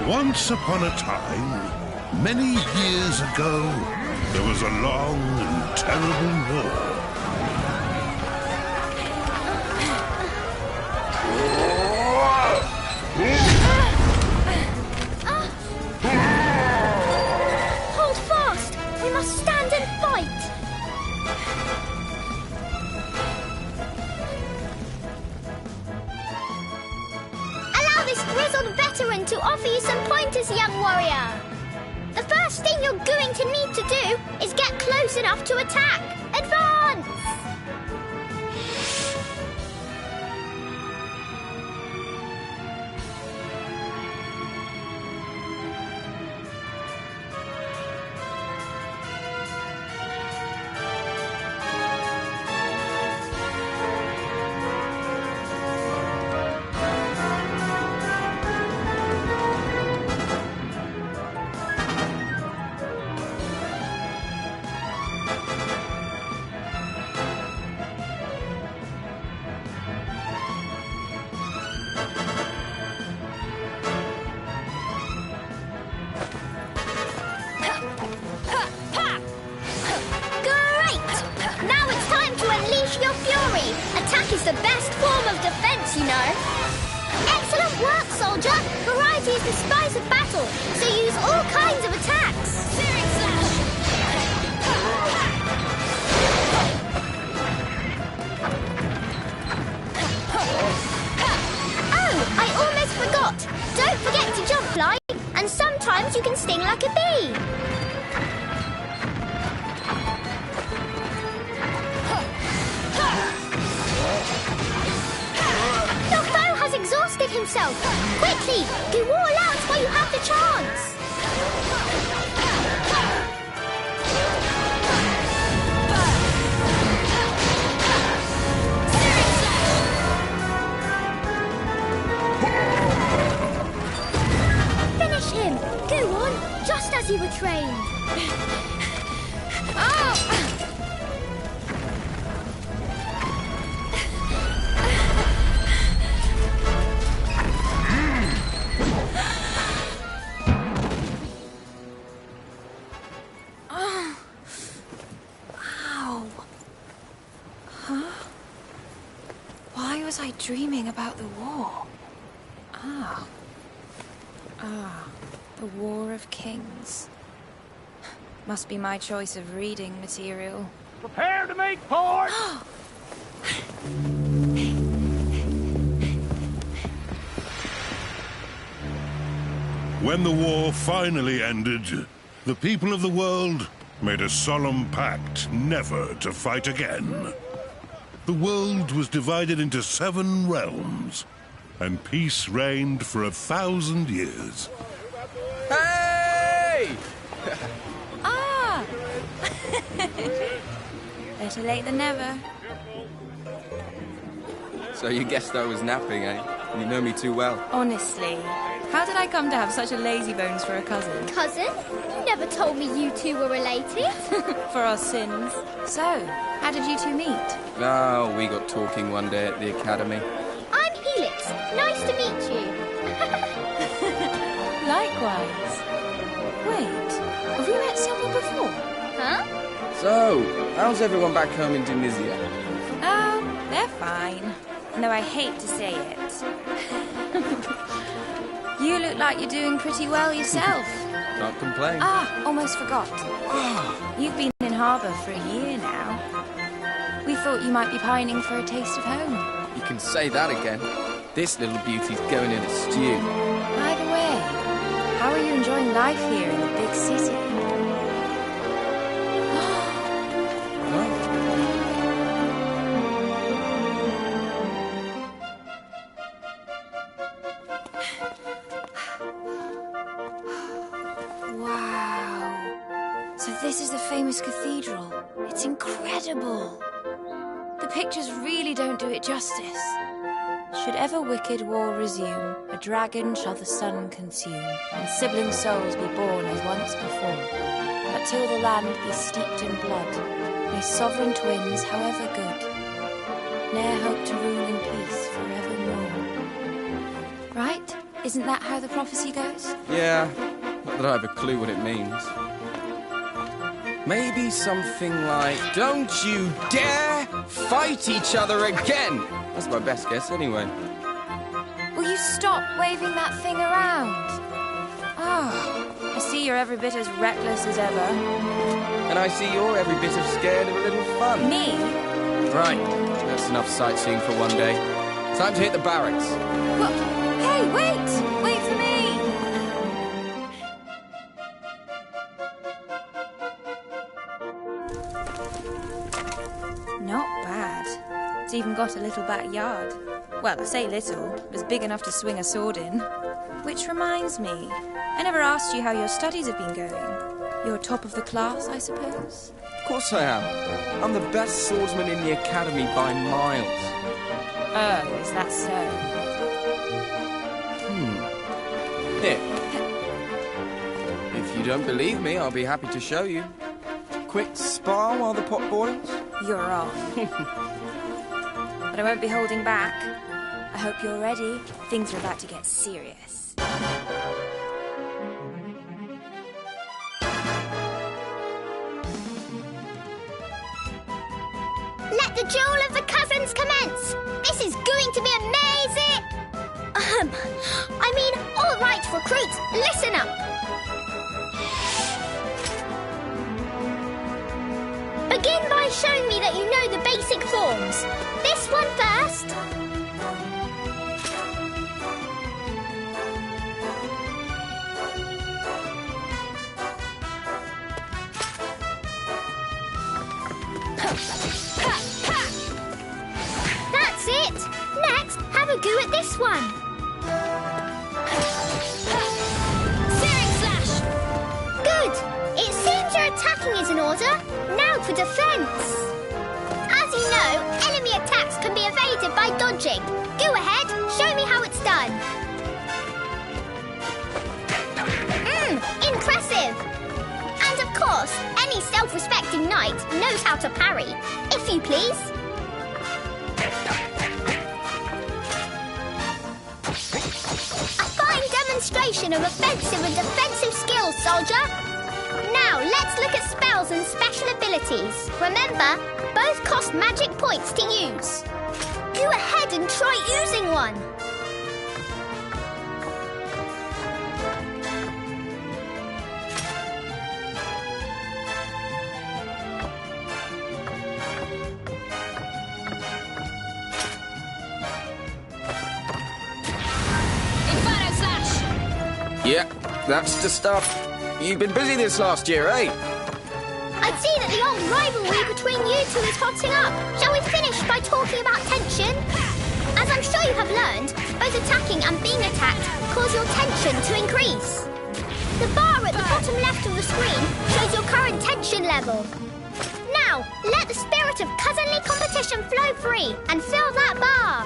Once upon a time, many years ago, there was a long and terrible war. Hold fast! We must stand and fight! Allow this grizzled veteran to offer you some pointers, young warrior. The first thing you're going to need to do is get close enough to attack. Advance! Is the best form of defense, you know. Excellent work, soldier. Variety is the spice of battle, so use all kinds of attacks. Searing slash. Oh, I almost forgot. Don't forget to jump fly, and sometimes you can sting like a bee. Exhausted himself. Quickly, go all out while you have the chance. Finish him. Go on, just as you were trained. Was I dreaming about the war? The War of Kings. Must be my choice of reading material. Prepare to make port! When the war finally ended, the people of the world made a solemn pact never to fight again. The world was divided into 7 realms, and peace reigned for 1,000 years. Hey! Better late than never. So you guessed I was napping, eh? You know me too well. Honestly, How did I come to have such a lazy bones for a cousin? Cousin? You never told me you two were related. For our sins. So, how did you two meet? Oh, we got talking one day at the academy. I'm Helix. Nice to meet you. Likewise. Wait, have we met someone before? Huh? So, how's everyone back home in Tunisia? Oh, they're fine. Though I hate to say it. You look like you're doing pretty well yourself. Can't complain. Ah, almost forgot. You've been in harbour for a year now. We thought you might be pining for a taste of home. You can say that again. This little beauty's going in a stew. By the way, how are you enjoying life here in the big city? Wow. So this is the famous cathedral. It's incredible. The pictures really don't do it justice. Should ever wicked war resume, a dragon shall the sun consume, and sibling souls be born as once before. But till the land be steeped in blood, may sovereign twins, however good, ne'er hope to rule in peace forevermore. Right? Isn't that how the prophecy goes? Yeah, not that I have a clue what it means. Maybe something like, don't you dare fight each other again! That's my best guess anyway. Will you stop waving that thing around? I see you're every bit as reckless as ever. And I see you're every bit of scared of a little fun. Me? Right, that's enough sightseeing for one day. Time to hit the barracks. What? Hey, wait! Wait for me! Not bad. It's even got a little backyard. Well, I say little, it was big enough to swing a sword in. Which reminds me, I never asked you how your studies have been going. You're top of the class, I suppose? Of course I am. I'm the best swordsman in the academy by miles. Oh, is that so? Here. If you don't believe me, I'll be happy to show you. Quick spar while the pot boils? You're on. But I won't be holding back. I hope you're ready. Things are about to get serious. Let the duel of the cousins commence. This is going to be amazing. All right, recruits, listen up. Begin by showing me that you know the basic forms. This one first. That's it. Next, have a go at this one. Searing slash. Good. It seems your attacking is in order. Now for defense. As you know, enemy attacks can be evaded by dodging. Go ahead, show me how it's done. Impressive. And of course, any self-respecting knight knows how to parry. If you please. A fine demonstration of offensive and defensive skills, soldier. Now, let's look at spells and special abilities. Remember, both cost magic points to use. Go ahead and try using one. Inferno slash! Yeah, that's the stuff. You've been busy this last year, eh? I'd see that the old rivalry between you two is hotting up. Shall we finish by talking about tension? As I'm sure you have learned, both attacking and being attacked cause your tension to increase. The bar at the bottom left of the screen shows your current tension level. Now, let the spirit of cousinly competition flow free and fill that bar.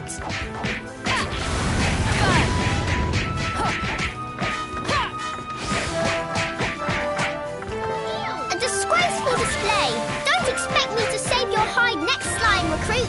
A disgraceful display! Don't expect me to save your hide next slime recruit!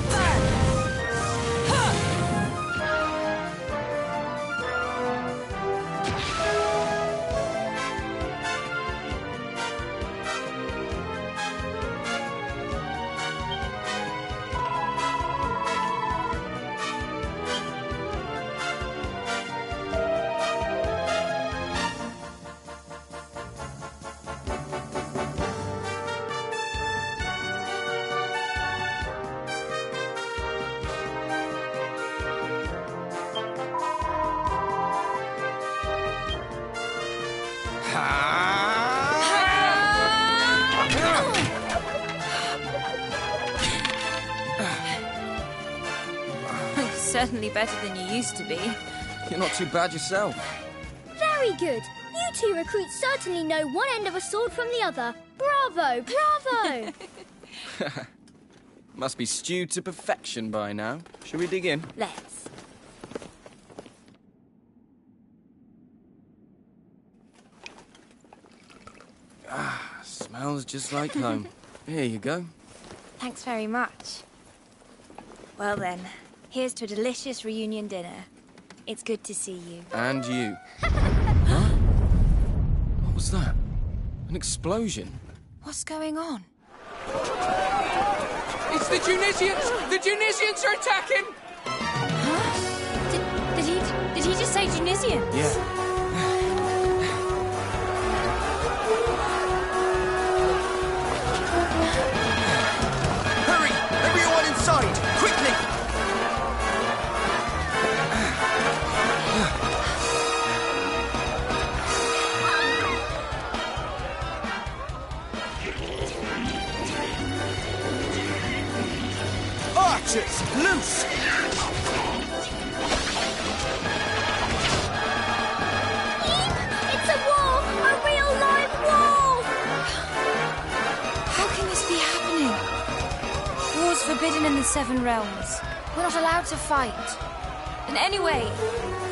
Certainly better than you used to be. You're not too bad yourself. Very good. You two recruits certainly know one end of a sword from the other. Bravo, bravo! Must be stewed to perfection by now. Shall we dig in? Let's. Smells just like home. Here you go. Thanks very much. Well then, here's to a delicious reunion dinner. It's good to see you. And you. Huh? What was that? An explosion? What's going on? It's the Tunisians! The Tunisians are attacking! Huh? Did he just say Tunisians? Yeah. Hurry! Everyone inside! Quickly! Archers, loose! It's a war! A real live war! How can this be happening? War's forbidden in the Seven Realms. We're not allowed to fight. And anyway,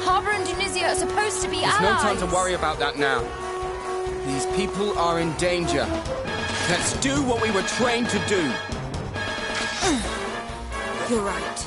Harbour and Tunisia are supposed to be There's allies. no time to worry about that now. These people are in danger. Let's do what we were trained to do. You're right.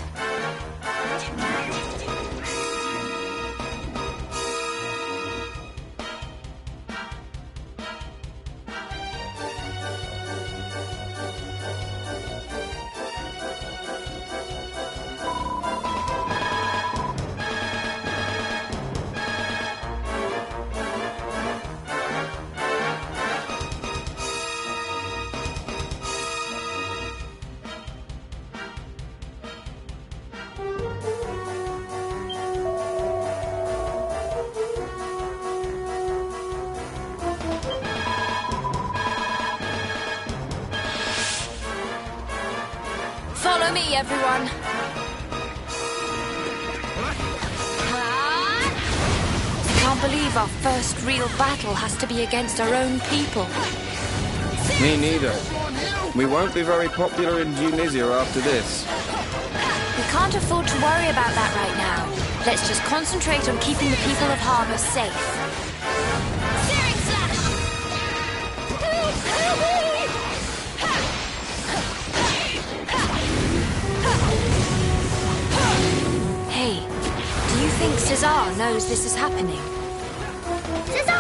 Follow me, everyone. I can't believe our first real battle has to be against our own people. Me neither. We won't be very popular in Tunisia after this. We can't afford to worry about that right now. Let's just concentrate on keeping the people of Harbour safe. Searing Hey, do you think Cesar knows this is happening? Cesar?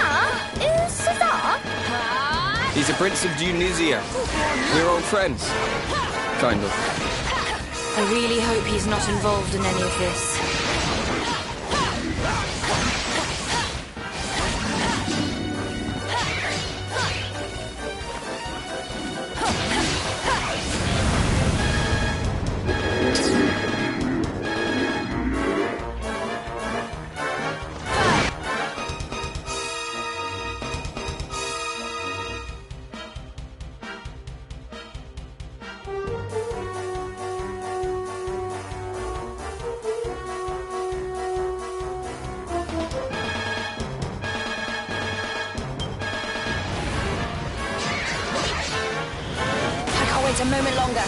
Who's Cesar? He's a prince of Tunisia. We're old friends. Kind of. I really hope he's not involved in any of this. A moment longer.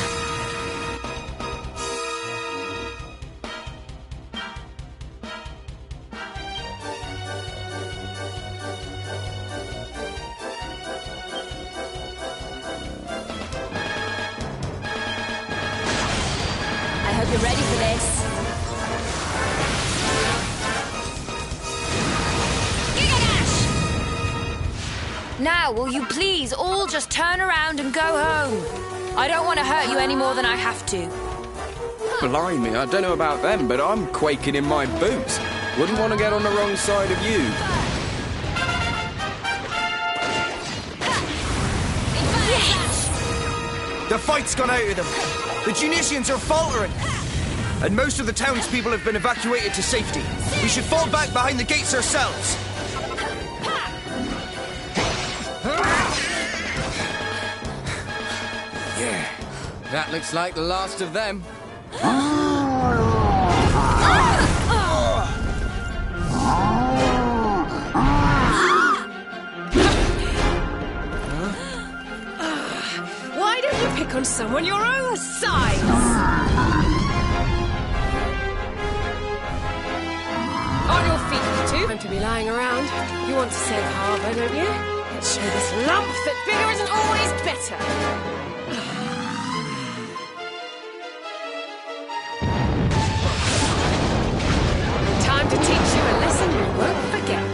you're ready for this. Now, will you please all just turn around and go home? I don't want to hurt you any more than I have to. Blimey, I don't know about them, but I'm quaking in my boots. Wouldn't want to get on the wrong side of you. Yes! The fight's gone out of them. The Tunisians are faltering. And most of the townspeople have been evacuated to safety. We should fall back behind the gates ourselves. Yeah, that looks like the last of them. Why don't you pick on someone your own size? On your feet, you two. Time to be lying around. You want to save harbour, don't you? Let's show this lump that bigger isn't always better. Time to teach you a lesson you won't forget.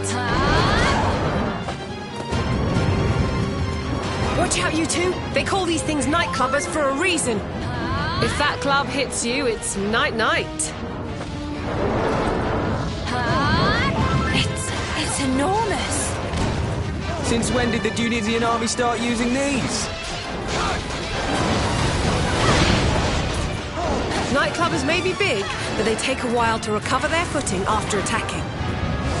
Watch out, you two. They call these things nightclubbers for a reason. If that club hits you, it's night-night. It's enormous. Since when did the Tunisian army start using these? Nightclubbers may be big, but they take a while to recover their footing after attacking.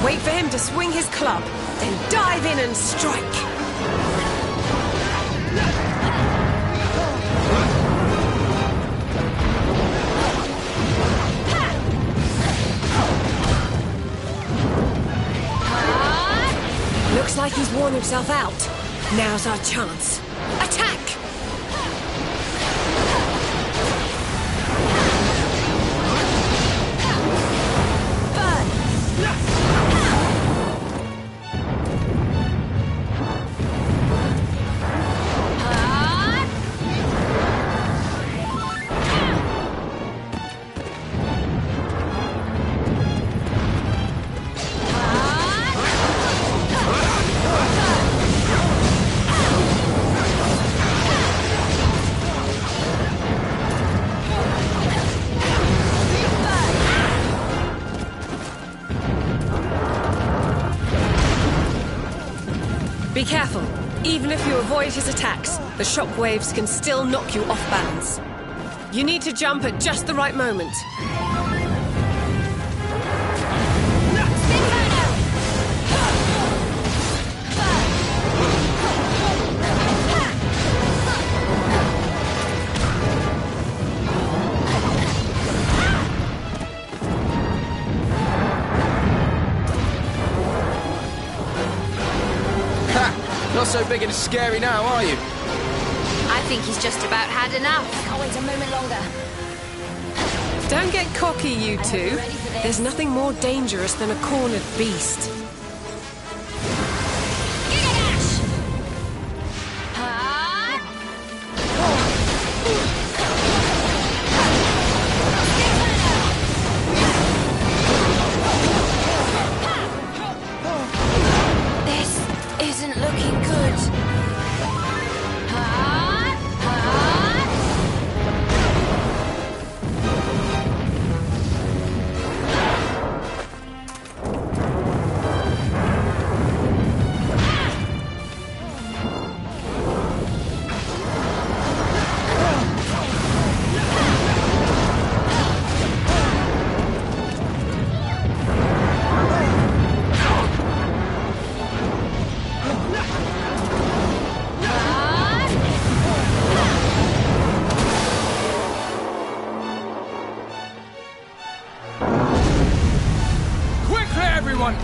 Wait for him to swing his club, then dive in and strike. Looks like he's worn himself out. Now's our chance. Attack! Be careful. Even if you avoid his attacks, the shockwaves can still knock you off balance. You need to jump at just the right moment. Not so big and scary now, are you? I think he's just about had enough. Can't wait a moment longer. Don't get cocky, you two. There's nothing more dangerous than a cornered beast.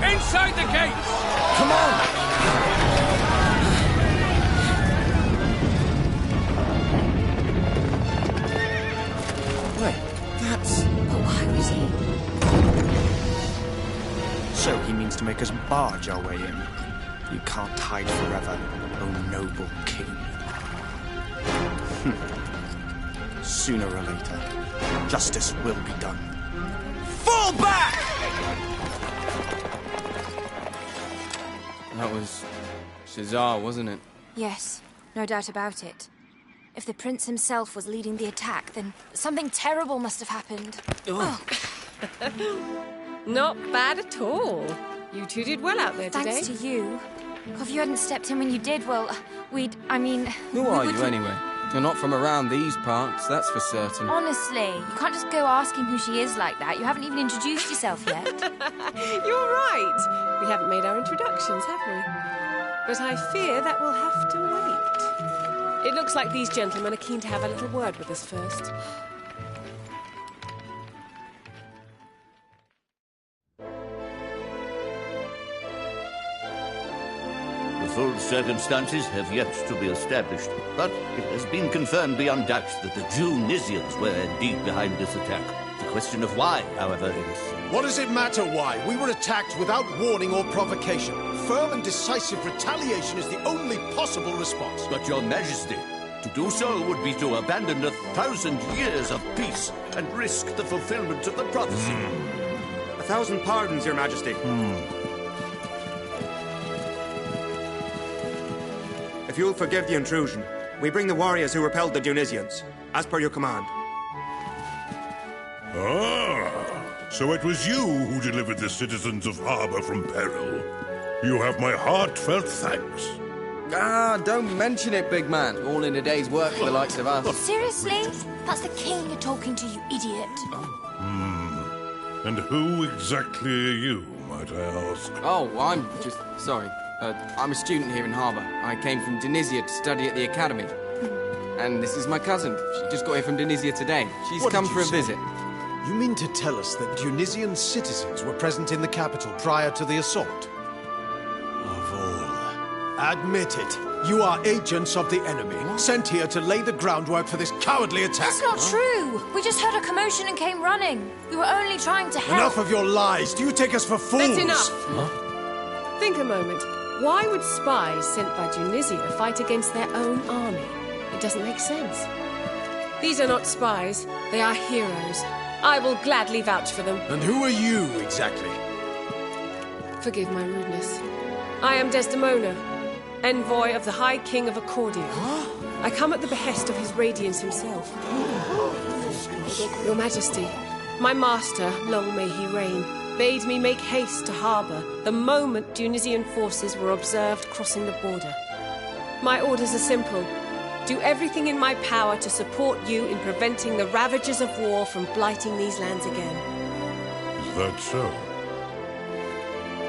Inside the gates! Come on! Wait, that's... But why was he? So he means to make us barge our way in. You can't hide forever, O noble king. Sooner or later, justice will be done. Fall back! That was Shazar, wasn't it? Yes, no doubt about it. If the prince himself was leading the attack, then something terrible must have happened. Oh. Not bad at all. You two did well out there today. Thanks to you. If you hadn't stepped in when you did, well, Who are you, anyway? You're not from around these parts, that's for certain. Honestly, you can't just go asking who she is like that. You haven't even introduced yourself yet. You're right. We haven't made our introductions, have we? But I fear that will have to wait. It looks like these gentlemen are keen to have a little word with us first. The full circumstances have yet to be established, but it has been confirmed beyond doubt that the Junisians were indeed behind this attack. The question of why, however, is... What does it matter why? We were attacked without warning or provocation. Firm and decisive retaliation is the only possible response. But, Your Majesty, to do so would be to abandon 1,000 years of peace and risk the fulfillment of the prophecy. 1,000 pardons, Your Majesty. If you'll forgive the intrusion, we bring the warriors who repelled the Tunisians, as per your command. Ah, so it was you who delivered the citizens of Harbour from peril. You have my heartfelt thanks. Ah, don't mention it, big man. All in a day's work for the likes of us. Seriously? That's the king you're talking to, you idiot. And who exactly are you, might I ask? Oh, I'm just... sorry. I'm a student here in Harbour. I came from Tunisia to study at the academy. And this is my cousin. She just got here from Tunisia today. She's What come did for you a say? visit. You mean to tell us that Tunisian citizens were present in the capital prior to the assault? Of all. Admit it. You are agents of the enemy, sent here to lay the groundwork for this cowardly attack. That's not true. We just heard a commotion and came running. We were only trying to help. Enough of your lies. Do you take us for fools? That's enough. Think a moment. Why would spies sent by Tunisia fight against their own army? It doesn't make sense. These are not spies. They are heroes. I will gladly vouch for them. And who are you, exactly? Forgive my rudeness. I am Desdemona, envoy of the High King of Accordia. I come at the behest of His Radiance himself. Your Majesty, my master, long may he reign, bade me make haste to harbour the moment Tunisian forces were observed crossing the border. My orders are simple. Do everything in my power to support you in preventing the ravages of war from blighting these lands again. Is that so?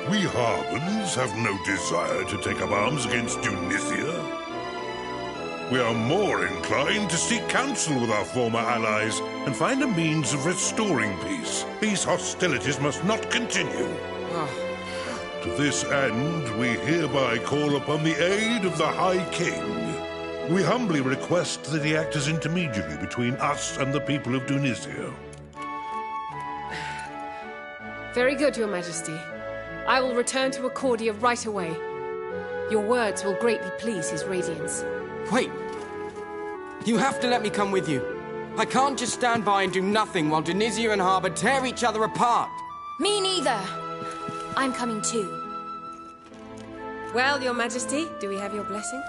We Harbans have no desire to take up arms against Tunisia. We are more inclined to seek counsel with our former allies and find a means of restoring peace. These hostilities must not continue. To this end, we hereby call upon the aid of the High King. We humbly request that he act as intermediary between us and the people of Tunisia. Very good, Your Majesty. I will return to Accordia right away. Your words will greatly please His Radiance. Wait. You have to let me come with you. I can't just stand by and do nothing while Tunisia and Harbour tear each other apart. Me neither. I'm coming too. Well, Your Majesty, do we have your blessing?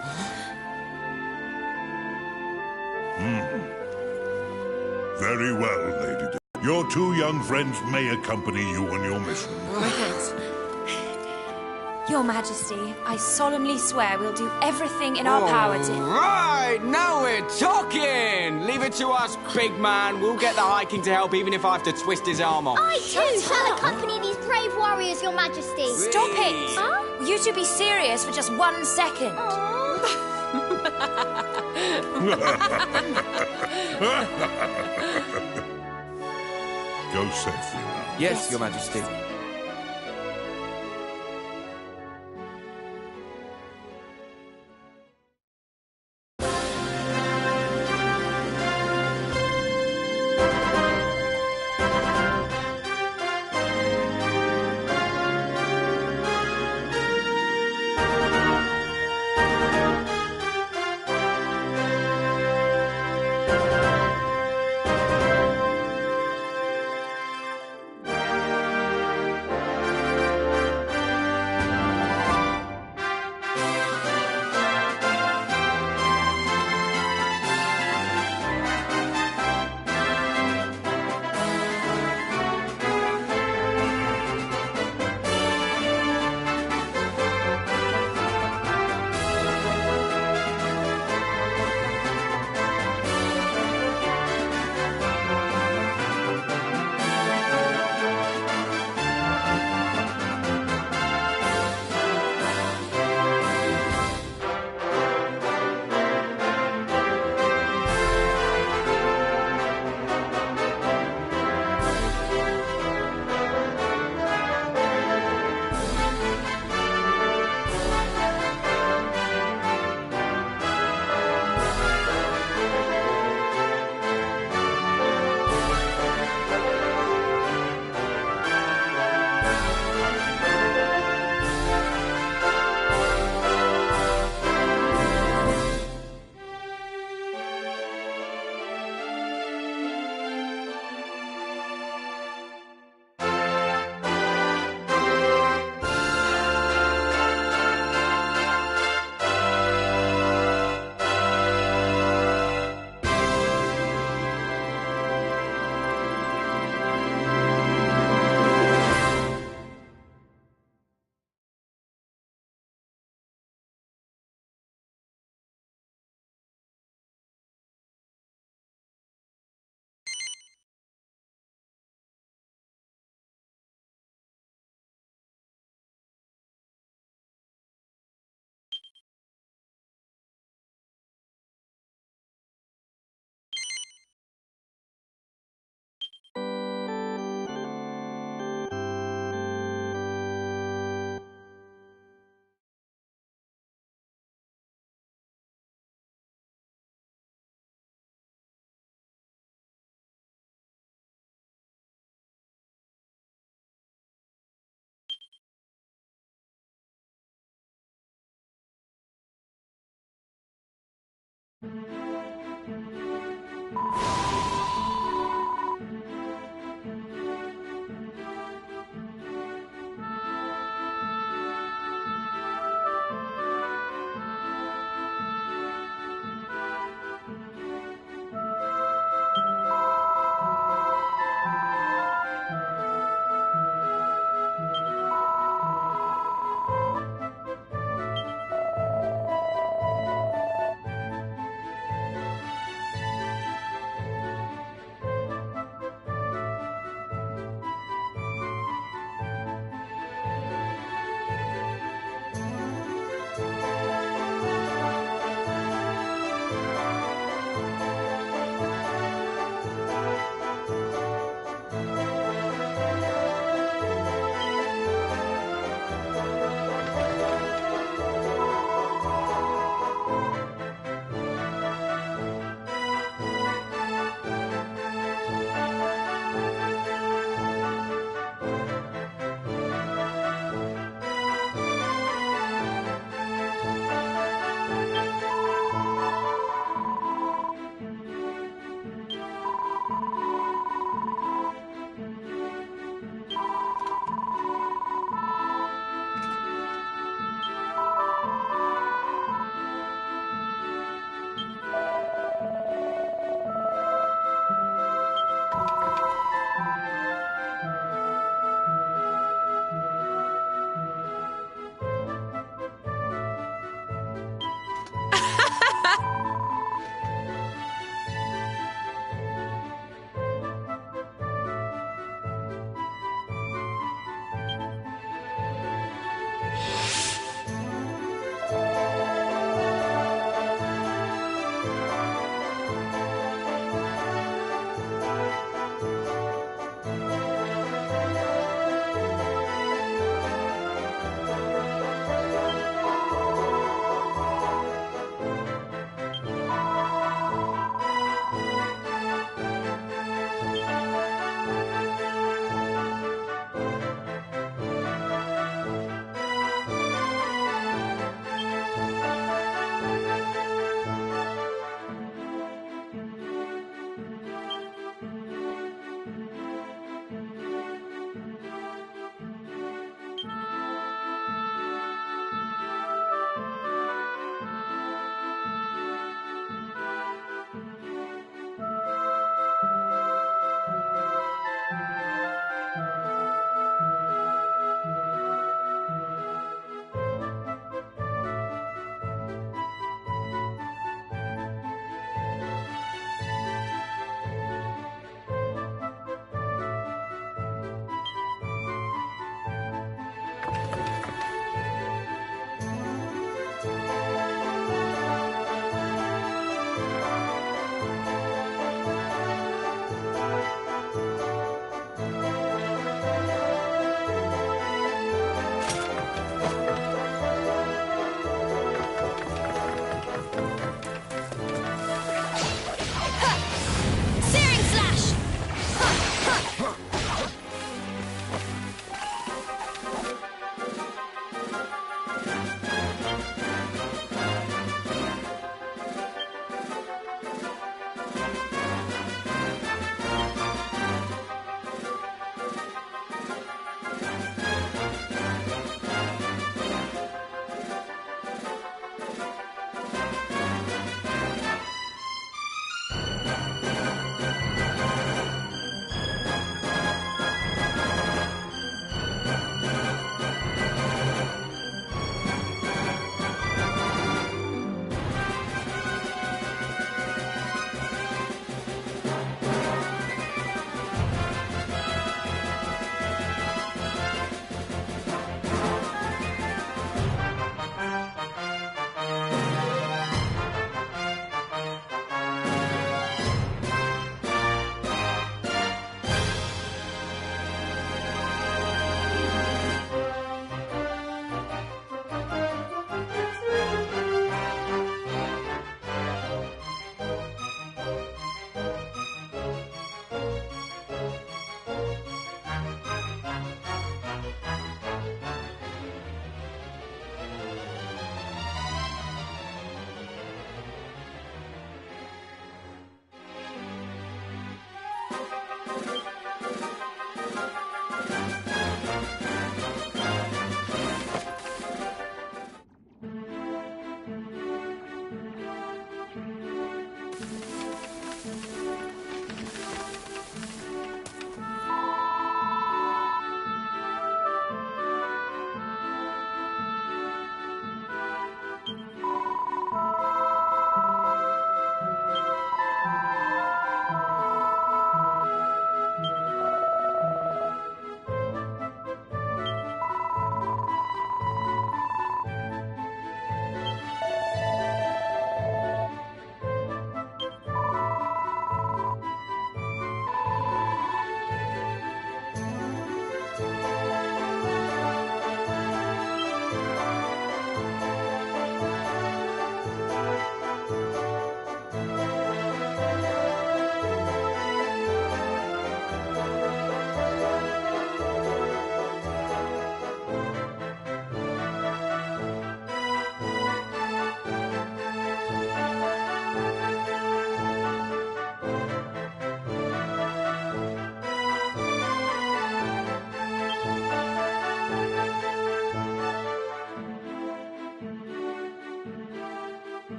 Very well, Lady D. Your two young friends may accompany you on your mission. My thanks. Your Majesty, I solemnly swear we'll do everything in our power to... Right, now we're talking! Leave it to us, big man. We'll get the High King to help even if I have to twist his arm off. I too shall accompany these brave warriors, Your Majesty. Stop it! Huh? Will you two be serious for just 1 second? Go safely now. Yes, Your Majesty.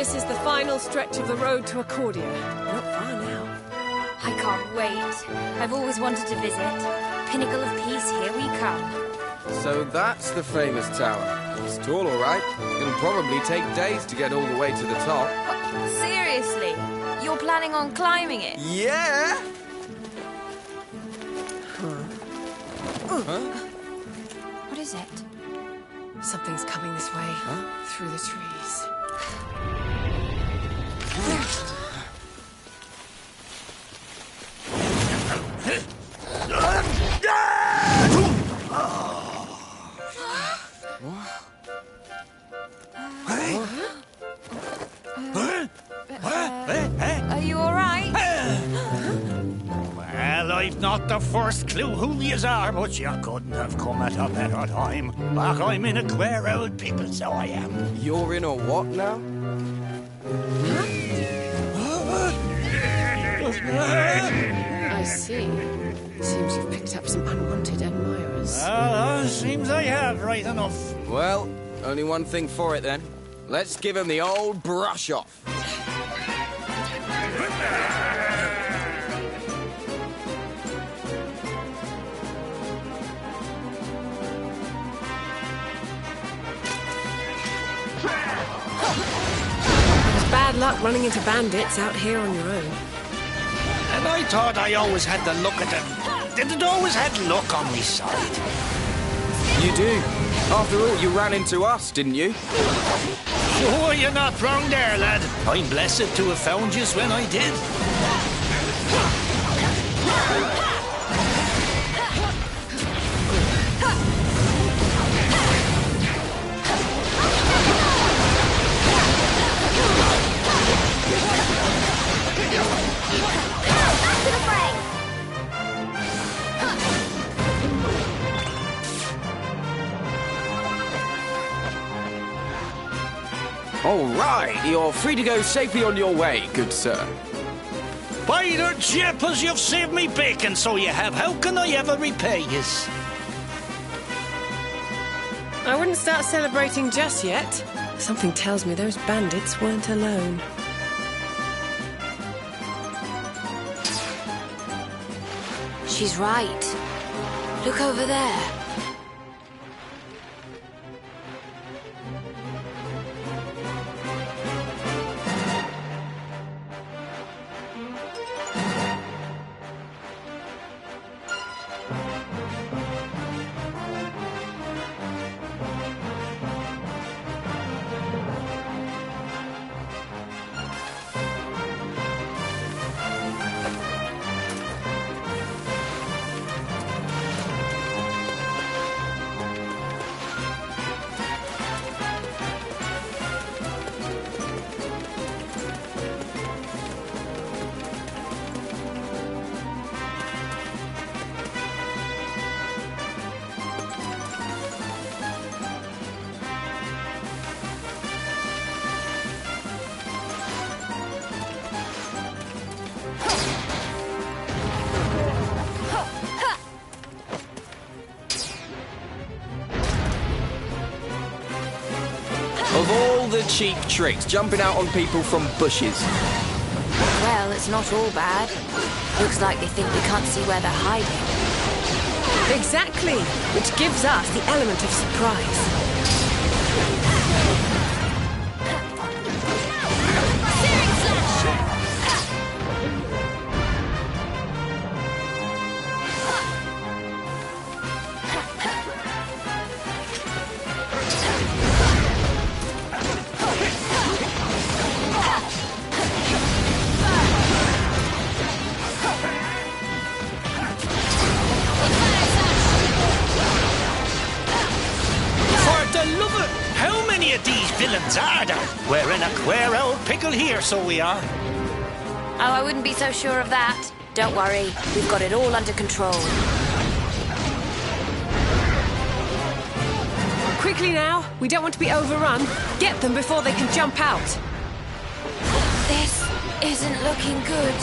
This is the final stretch of the road to Accordia. Not far now. I can't wait. I've always wanted to visit. Pinnacle of Peace, here we come. So that's the famous tower. It's tall, all right. It'll probably take days to get all the way to the top. Seriously? You're planning on climbing it? Yeah! What is it? Something's coming this way, through the trees. Are you all right? Well, I've not the first clue who yous are, but you couldn't have come at a better time. Back I'm in a queer old pickle, so I am. You're in a what now? I see. Seems you've picked up some unwanted admirers. Seems I have, right enough. Well, only one thing for it then. Let's give him the old brush off. It's bad luck running into bandits out here on your own. And I thought I always had the luck at them. Didn't always had luck on me side. You do. After all, you ran into us, didn't you? Oh, you're not wrong there, lad. I'm blessed to have found yous when I did. Back to the fray! All right, you're free to go safely on your way, good sir. By the jeepers, you've saved me bacon, so you have. How can I ever repay yous? I wouldn't start celebrating just yet. Something tells me those bandits weren't alone. She's right. Look over there. Of all the cheap tricks, jumping out on people from bushes. Well, it's not all bad. Looks like they think we can't see where they're hiding. Exactly, which gives us the element of surprise. How many of these villains are there? We're in a queer old pickle here, so we are. Oh, I wouldn't be so sure of that. Don't worry, we've got it all under control. Quickly now, we don't want to be overrun. Get them before they can jump out. This isn't looking good.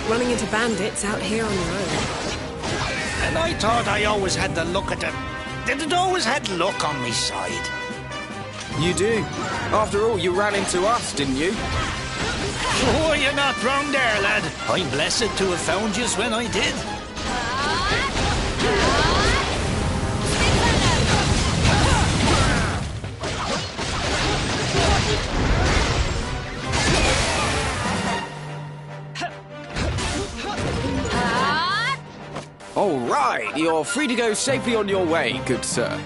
luck running into bandits out here on your own. And I thought I always had the luck at it always had luck on me side. You do. After all, you ran into us, didn't you? Oh, you're not wrong there, lad. I'm blessed to have found you when I did. All right, you're free to go safely on your way, good sir.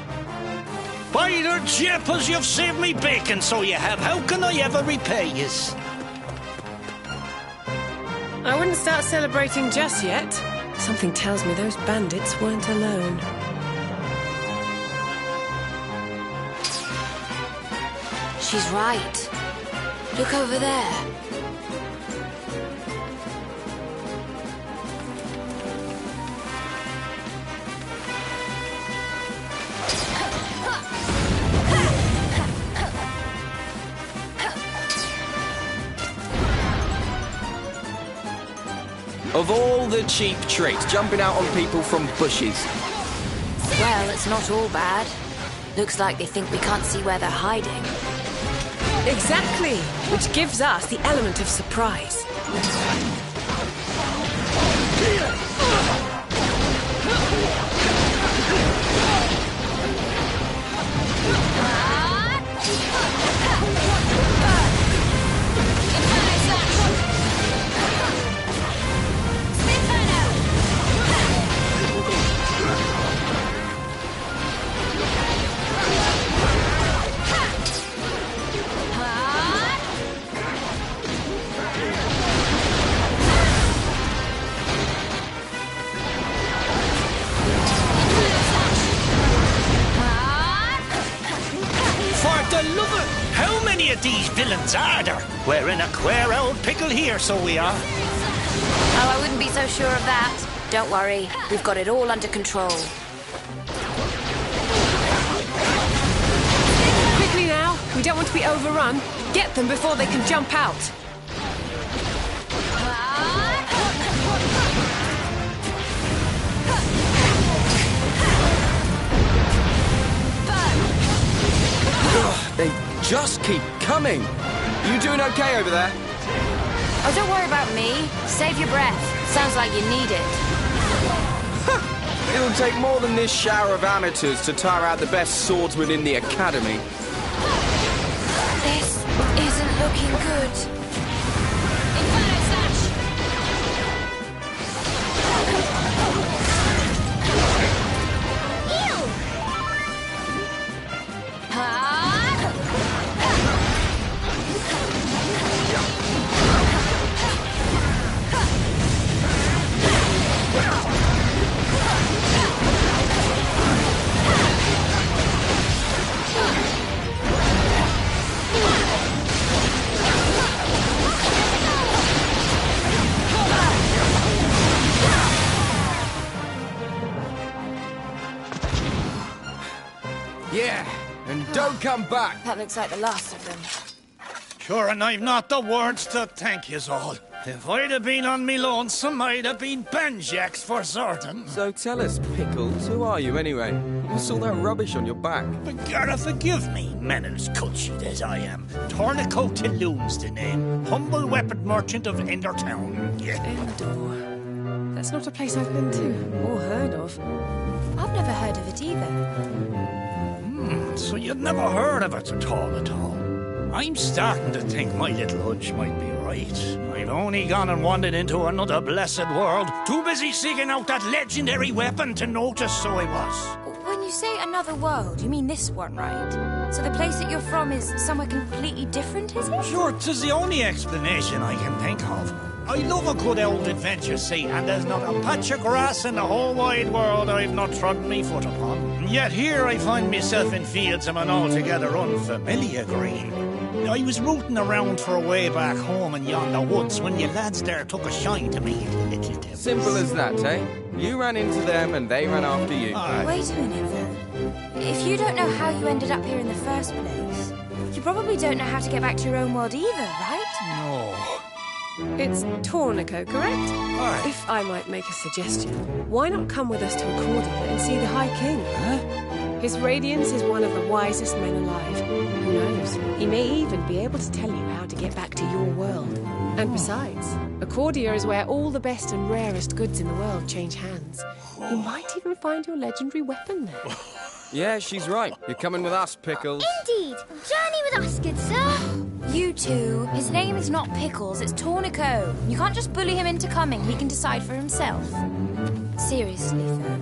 By the jeepers, you've saved me bacon, so you have. How can I ever repay yous? I wouldn't start celebrating just yet. Something tells me those bandits weren't alone. She's right. Look over there. Of all the cheap tricks, jumping out on people from bushes. Well, it's not all bad. Looks like they think we can't see where they're hiding. Exactly, which gives us the element of surprise. How many of these villains are there? We're in a queer old pickle here, so we are. Oh, I wouldn't be so sure of that. Don't worry, we've got it all under control. Quickly now, we don't want to be overrun. Get them before they can jump out. They just keep coming. You doing okay over there? Oh, don't worry about me. Save your breath. Sounds like you need it. It'll take more than this shower of amateurs to tire out the best swordsman in the academy. This isn't looking good. Yeah, and don't come back. That looks like the last of them. Sure, and I've not the words to thank yous all. If I'd have been on me lonesome, I'd have been banjacks for certain. So tell us, Pickles, who are you anyway? What's all that rubbish on your back? But gotta forgive me, manners cut-sheet as I am. Tourniquet Tilloon's the name. Humble weapon merchant of Endertown. Yeah. Endor. That's not a place I've been to or heard of. I've never heard of it either. So you'd never heard of it at all. I'm starting to think my little hunch might be right. I've only gone and wandered into another blessed world. Too busy seeking out that legendary weapon to notice, so I was. When you say another world, you mean this one, right? So the place that you're from is somewhere completely different, is it? Sure, 'tis the only explanation I can think of. I love a good old adventure, see, and there's not a patch of grass in the whole wide world I've not trodden me foot upon. And yet here I find myself in fields of an altogether unfamiliar green. I was rooting around for a way back home in yonder woods when you lads there took a shine to me, little devils. Simple as that, eh? You ran into them and they ran after you. Wait a minute, though. If you don't know how you ended up here in the first place, you probably don't know how to get back to your own world either, right? No. It's Tornico, correct? Aye. If I might make a suggestion, why not come with us to Accordia and see the High King? Huh? His radiance is one of the wisest men alive. Who knows? He may even be able to tell you how to get back to your world. And besides, Accordia is where all the best and rarest goods in the world change hands. You might even find your legendary weapon there. Yeah, she's right. You're coming with us, Pickles. Indeed. Journey with us, good sir. You two, his name is not Pickles, it's Tornico. You can't just bully him into coming, he can decide for himself. Seriously, though,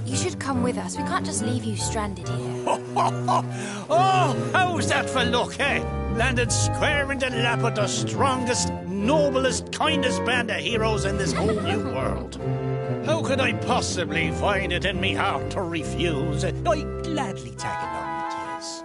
you should come with us. We can't just leave you stranded here. Oh, how's that for luck, eh? Landed square in the lap of the strongest, noblest, kindest band of heroes in this whole new world. How could I possibly find it in me heart to refuse? I'd gladly tag along with yous.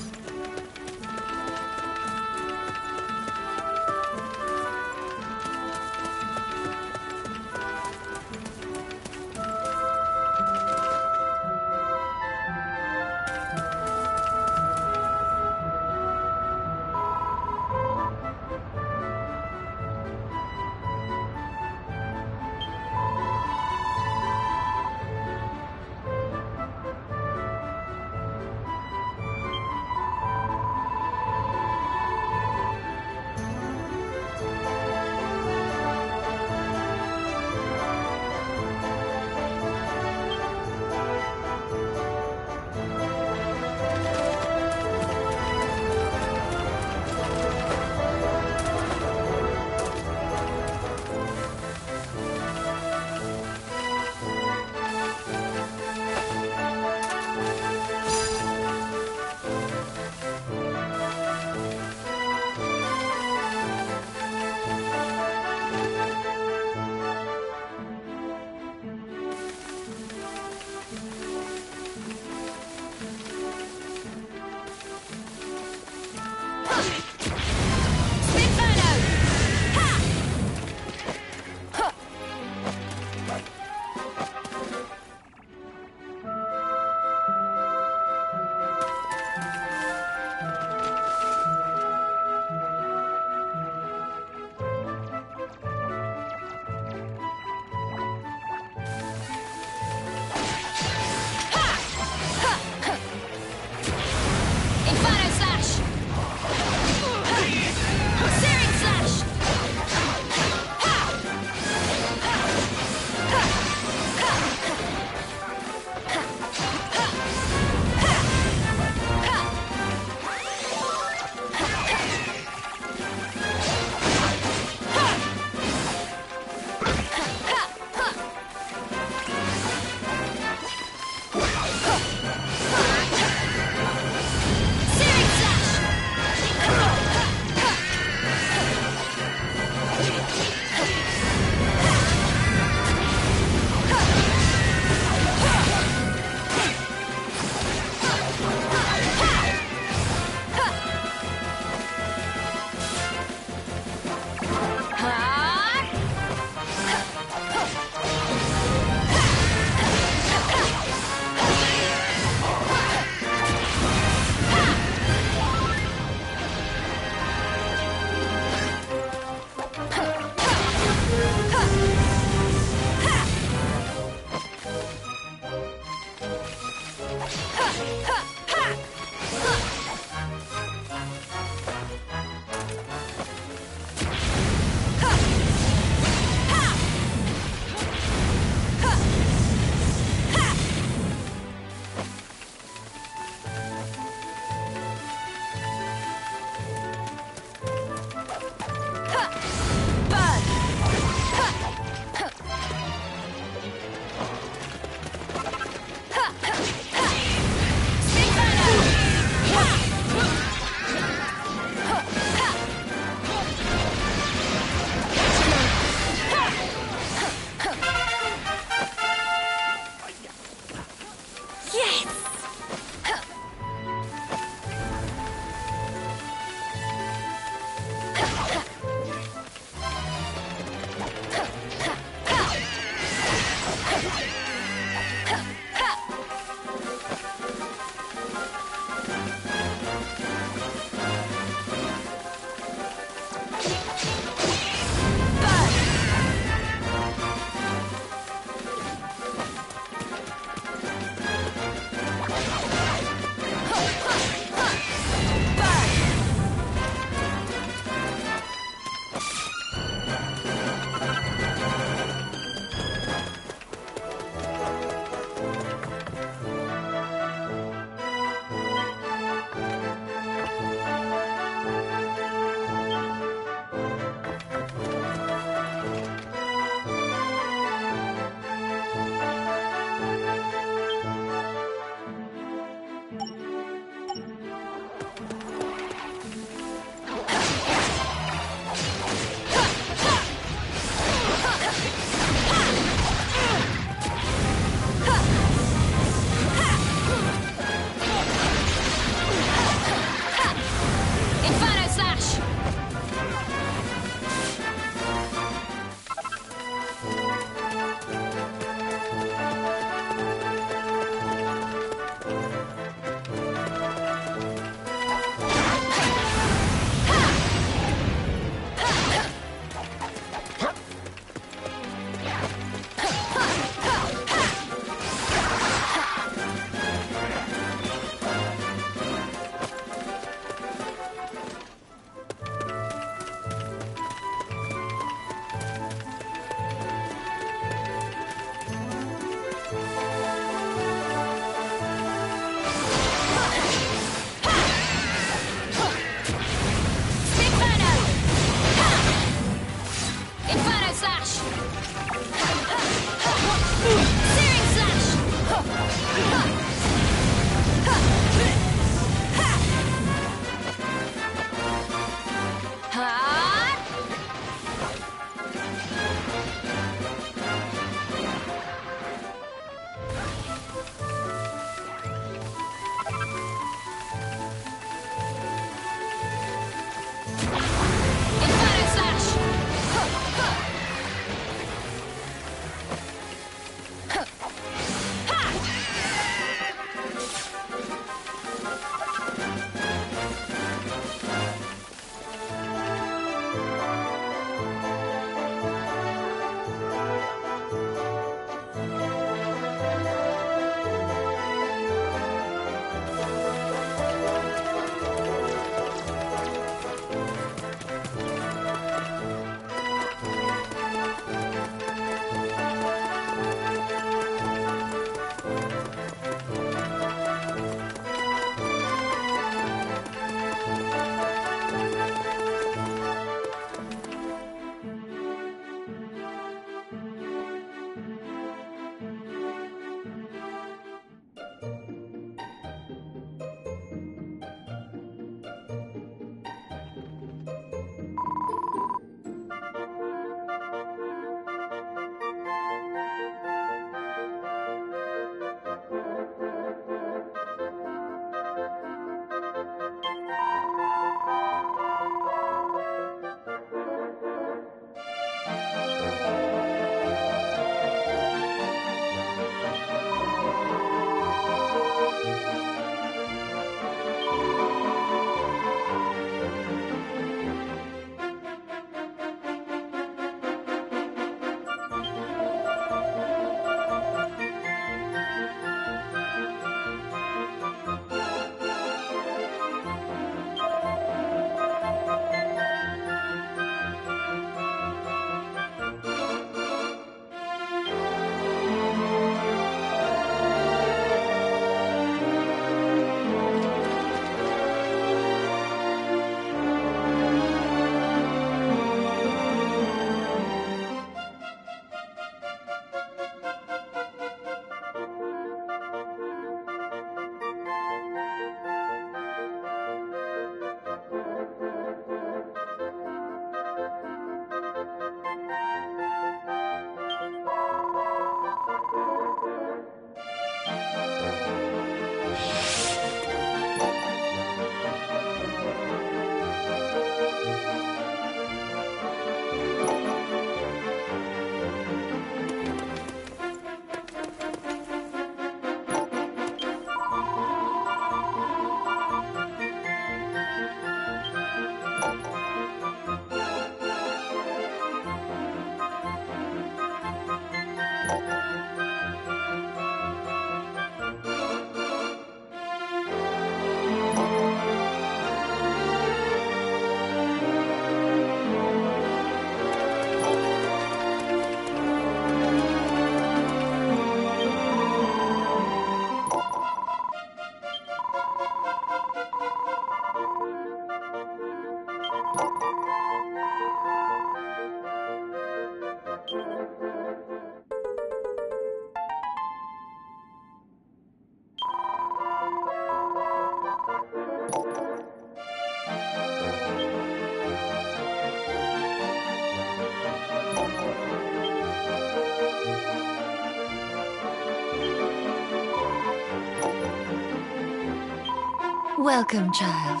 Welcome, child.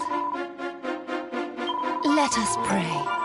Let us pray.